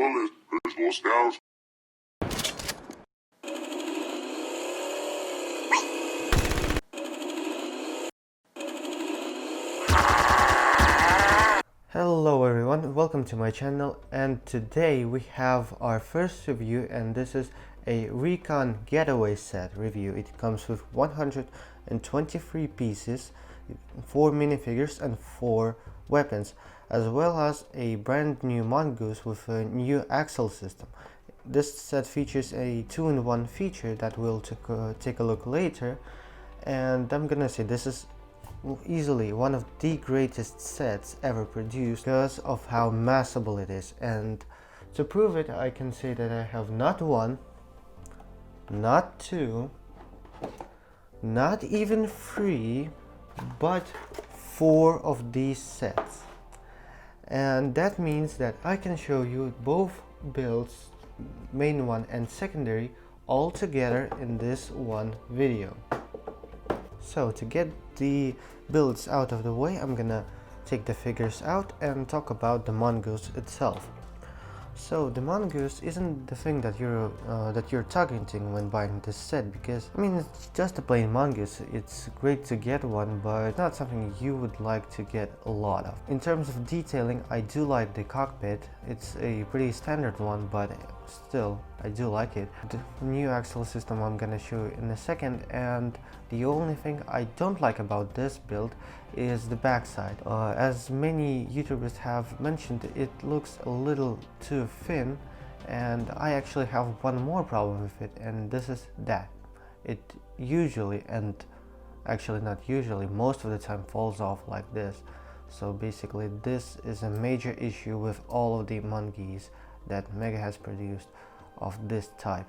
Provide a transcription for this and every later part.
solo es los scouts. Hello everyone, welcome to my channel, and today we have our first review, and this is a Recon Getaway set review. It comes with 123 pieces, 4 minifigures and 4 weapons, as well as a brand new mongoose with a new axle system. This set features a 2-in-1 feature that we'll take a look later, and I'm gonna say this is easily one of the greatest sets ever produced because of how massable it is. And to prove it, I can say that I have not one, not two, not even three, but 4 of these sets. And that means that I can show you both builds, main one and secondary, all together in this one video. So to get the builds out of the way, I'm gonna take the figures out and talk about the mongoose itself. So the mongoose isn't the thing that you're targeting when buying this set, because I mean, it's just a plain mongoose. It's great to get one, but not something you would like to get a lot of. In terms of detailing, I do like the cockpit. It's a pretty standard one, but still I do like it. The new axle system I'm gonna show you in a second, and the only thing I don't like about this build is the backside. As many YouTubers have mentioned, it looks a little too thin, and I actually have one more problem with it, and this is that it usually, and actually not usually, most of the time falls off like this. So basically this is a major issue with all of the monkeys that Mega has produced of this type.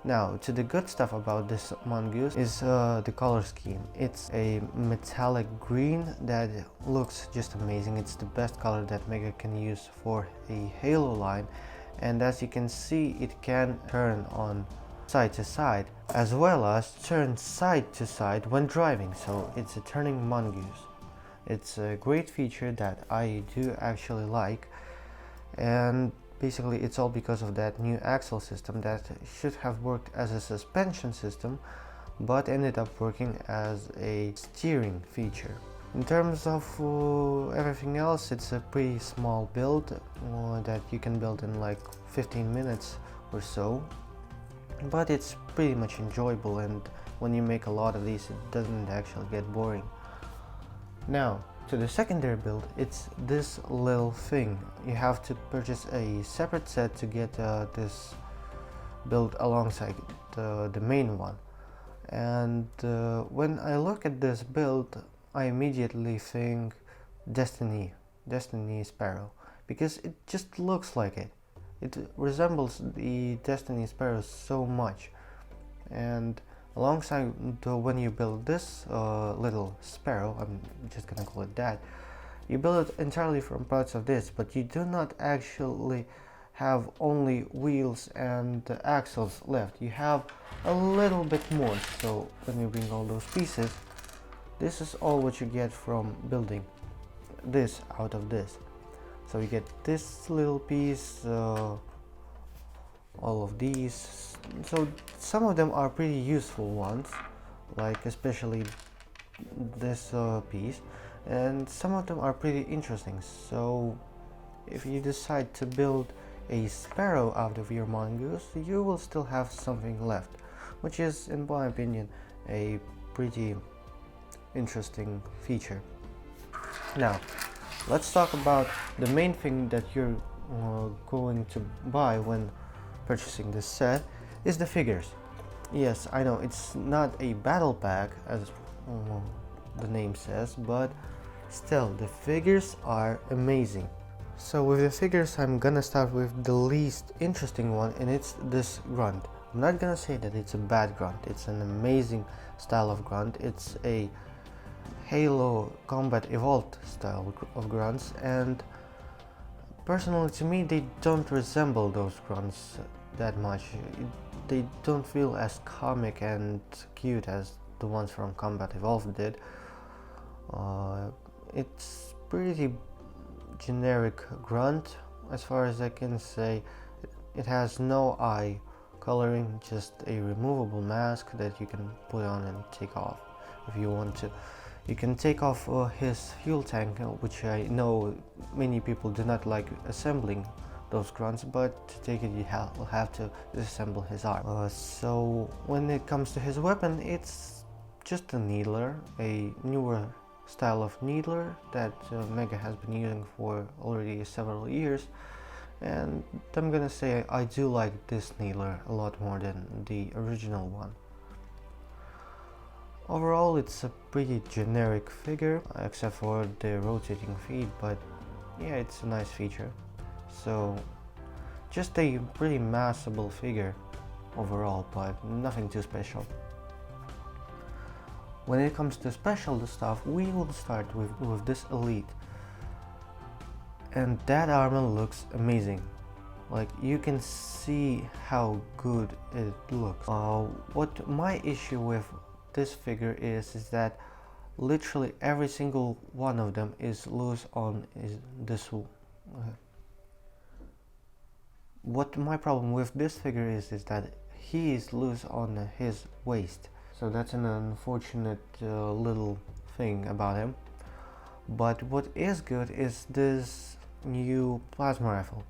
Now, to the good stuff about this mongoose is the color scheme. It's a metallic green that looks just amazing. It's the best color that Mega can use for a Halo line, and as you can see, it can turn on side to side as well as turn side to side when driving, so it's a turning mongoose. It's a great feature that I do actually like, and basically it's all because of that new axle system that should have worked as a suspension system but ended up working as a steering feature. In terms of everything else, it's a pretty small build that you can build in like 15 minutes or so, but it's pretty much enjoyable, and when you make a lot of these, it doesn't actually get boring. Now, to the secondary build, it's this little thing. You have to purchase a separate set to get this build alongside the main one. And when I look at this build, I immediately think Destiny Sparrow, because it just looks like it. It resembles the Destiny Sparrow so much. And alongside when you build this little sparrow, I'm just gonna call it that, you build it entirely from parts of this, but you do not actually have only wheels and axles left. You have a little bit more. So when you bring all those pieces, this is all what you get from building this out of this. So you get this little piece, all of these. So some of them are pretty useful ones, like especially this piece, and some of them are pretty interesting. So if you decide to build a sparrow out of your mongoose, you will still have something left, which is, in my opinion, a pretty interesting feature. Now let's talk about the main thing that you're going to buy when purchasing this set, is the figures. Yes, I know it's not a battle pack as the name says, but still the figures are amazing. So with the figures, I'm gonna start with the least interesting one, and it's this grunt. I'm not gonna say that it's a bad grunt. It's an amazing style of grunt. It's a Halo Combat Evolved style of grunts, and personally to me they don't resemble those grunts that much. They don't feel as comic and cute as the ones from Combat Evolved did. It's pretty generic grunt, as far as I can say, it has no eye coloring, just a removable mask that you can put on and take off if you want to. You can take off his fuel tank, which I know many people do not like assembling those grunts, but to take it you will have to disassemble his arm. So when it comes to his weapon, it's just a needler, a newer style of needler that Mega has been using for already several years, and I'm gonna say I do like this needler a lot more than the original one. Overall, it's a pretty generic figure, except for the rotating feet, but yeah, it's a nice feature. So, just a pretty massable figure overall, but nothing too special. When it comes to special stuff, we will start with this Elite. And that armor looks amazing. Like, you can see how good it looks. What my issue with this figure is that literally every single one of them is loose on this. What my problem with this figure is that he is loose on his waist. So that's an unfortunate little thing about him. But what is good is this new plasma rifle.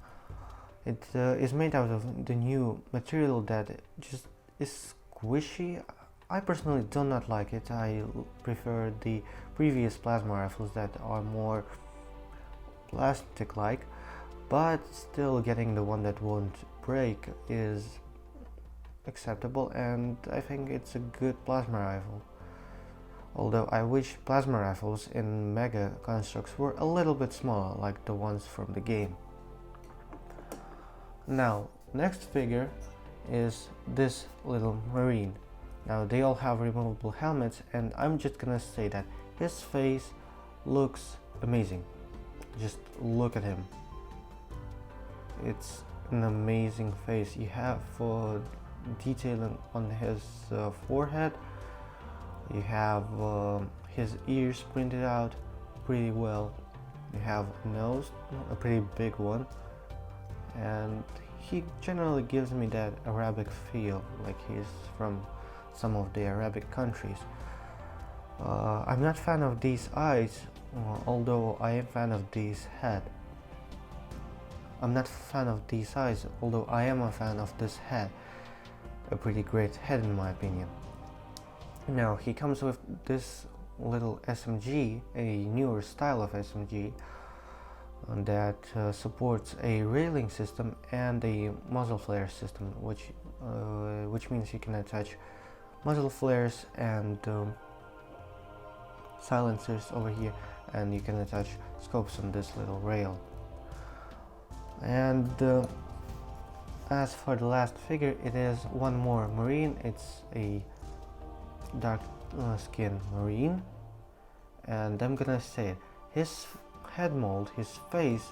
It is made out of the new material that just is squishy. I personally do not like it. I prefer the previous plasma rifles that are more plastic-like, but still getting the one that won't break is acceptable, and I think it's a good plasma rifle. Although I wish plasma rifles in Mega Construx were a little bit smaller, like the ones from the game. Now, next figure is this little Marine. Now, they all have removable helmets, and I'm just gonna say that his face looks amazing. Just look at him. It's an amazing face. You have detailing on his forehead. You have his ears printed out pretty well. You have a nose, a pretty big one, and he generally gives me that Arabic feel, like he's from some of the Arabic countries. I'm not a fan of these eyes, although I am a fan of this head. I'm not a fan of these eyes, although I am a fan of this head. A pretty great head in my opinion. Now, he comes with this little SMG, a newer style of SMG that supports a railing system and a muzzle flare system, which means you can attach muzzle flares and silencers over here, and you can attach scopes on this little rail. And as for the last figure, it is one more Marine. It's a dark skin Marine, and I'm gonna say it, his head mold, his face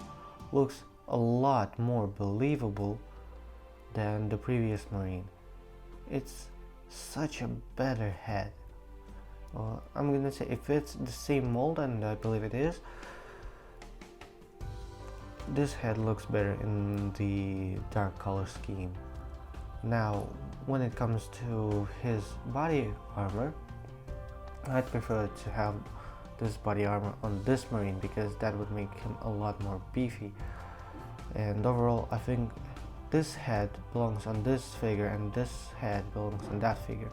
looks a lot more believable than the previous Marine. It's such a better head. I'm gonna say if it's the same mold, and I believe it is, this head looks better in the dark color scheme. Now, when it comes to his body armor, I'd prefer to have this body armor on this Marine because that would make him a lot more beefy. And overall, I think this head belongs on this figure and this head belongs on that figure.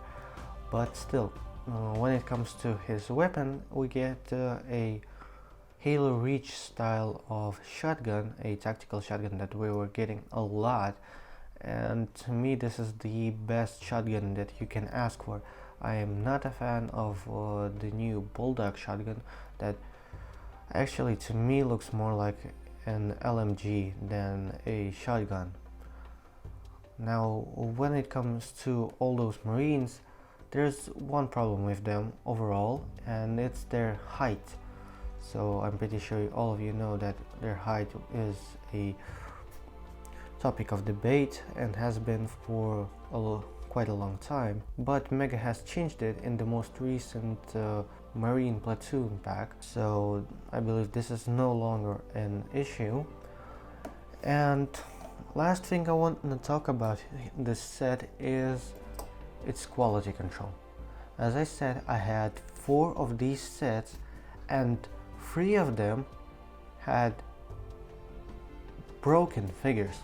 But still, when it comes to his weapon, we get a Halo Reach style of shotgun, a tactical shotgun that we were getting a lot, and to me this is the best shotgun that you can ask for. I am not a fan of the new Bulldog shotgun that actually to me looks more like an LMG than a shotgun. Now, when it comes to all those Marines, there's one problem with them overall, and it's their height. So I'm pretty sure all of you know that their height is a topic of debate and has been for quite a long time, but Mega has changed it in the most recent Marine platoon pack, so I believe this is no longer an issue. And last thing I want to talk about this set is its quality control. As I said, I had 4 of these sets and 3 of them had broken figures.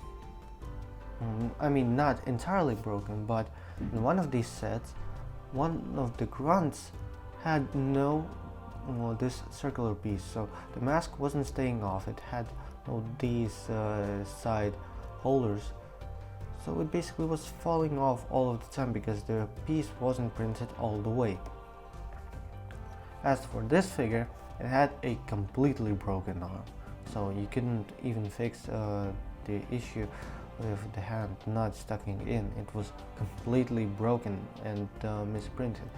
I mean, not entirely broken, but in one of these sets, one of the grunts had no this circular piece, so the mask wasn't staying off. It had these side holders, so it basically was falling off all of the time because the piece wasn't printed all the way. As for this figure, it had a completely broken arm, so you couldn't even fix the issue with the hand not sticking in. It was completely broken and misprinted,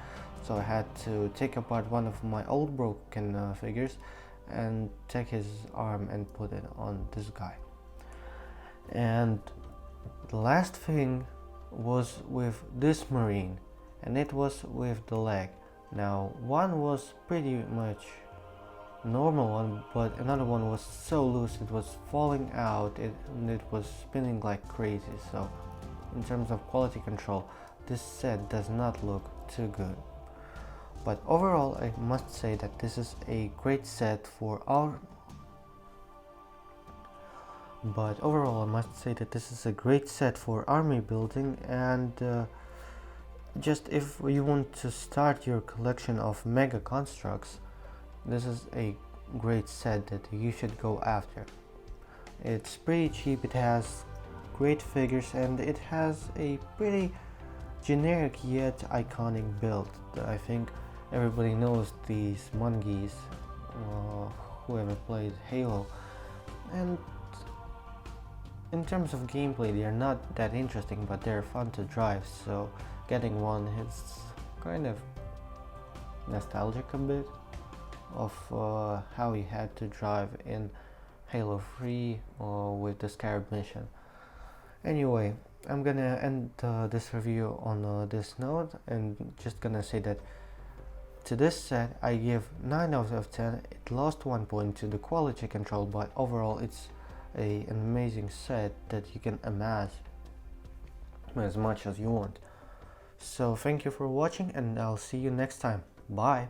so I had to take apart one of my old broken figures and take his arm and put it on this guy. And the last thing was with this marine, and it was with the leg. Now, one was pretty much normal one, but another one was so loose it was falling out, and it was spinning like crazy. So in terms of quality control, this set does not look too good. But overall, I must say that this is a great set for our army building, and just if you want to start your collection of Mega Construx, this is a great set that you should go after. It's pretty cheap, it has great figures, and it has a pretty generic yet iconic build. I think everybody knows these monkeys, whoever played Halo, and in terms of gameplay they are not that interesting, but they're fun to drive, so getting one is kind of nostalgic a bit of how you had to drive in Halo 3 with the Scarab mission. Anyway, I'm gonna end this review on this note, and just gonna say that to this set I give 9 out of 10. It lost 1 point to the quality control, but overall it's an amazing set that you can amass as much as you want. So thank you for watching, and I'll see you next time. Bye.